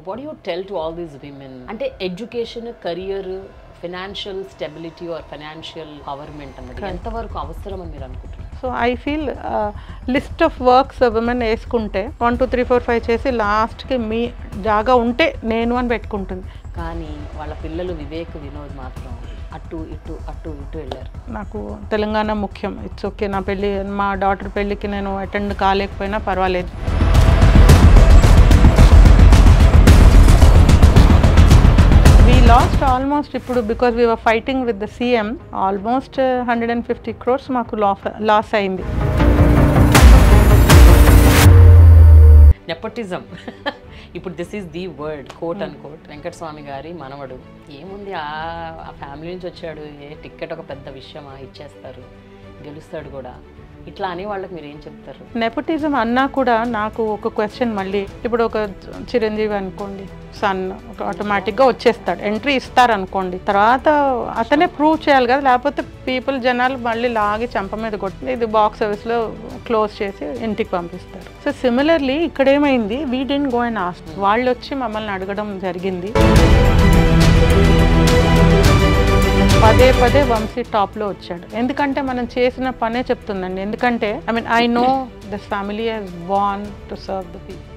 what do you tell to all these women? అంటే education, career, financial stability or financial empowerment అన్నది ఎంతవరకు అవసరం అని మీరు అనుకుంటున్నారు? So I feel list of works women వేసుకుంటే 1 2 3 4 5 చేసి లాస్ట్కి మీ జాగా ఉంటే నేను అని పెట్టుకుంటుంది. కానీ వాళ్ళ పిల్లలు వివేక్, వినోద్ మాత్రం అటు ఇటు వెళ్ళారు. నాకు తెలంగాణ ముఖ్యం. ఇట్స్ ఓకే, నా పెళ్ళి, మా డాటర్ పెళ్ళికి నేను అటెండ్ కాలేకపోయినా పర్వాలేదు. We lost almost ఇప్పుడు because we were fighting with the CM almost 150 crores మాకు లాస్ అయింది. నెపోటిజం ఇప్పుడు this is the word, quote and quote. Venkataswamy గారి మనవడు ఏముంది, ఆ ఫ్యామిలీ నుంచి వచ్చాడు, ఏ టికెట్ ఒక పెద్ద విషయమా, ఇచ్చేస్తారు, గెలుస్తాడు కూడా, ఇట్లా అనే వాళ్ళకి మీరు ఏం చెప్తారు? నెపోటిజం అన్నా కూడా నాకు ఒక క్వశ్చన్, మళ్ళీ ఇప్పుడు ఒక చిరంజీవి అనుకోండి, సన్ ఆటోమేటిక్గా వచ్చేస్తాడు, ఎంట్రీ ఇస్తారు అనుకోండి, తర్వాత అతనే ప్రూవ్ చేయాలి కదా, లేకపోతే పీపుల్ జనాలు మళ్ళీ లాగి చంప మీద కొట్టి ఇది బాక్స్ ఆఫీస్లో క్లోజ్ చేసి ఇంటికి పంపిస్తారు. సో సిమిలర్లీ ఇక్కడ ఏమైంది, we didn't go and ask, వాళ్ళు వచ్చి మమ్మల్ని అడగడం జరిగింది. పదే వంశీ టాప్లో వచ్చాడు. ఎందుకంటే మనం చేసిన పనే చెప్తుందండి. ఎందుకంటే I know this family has born to serve the people.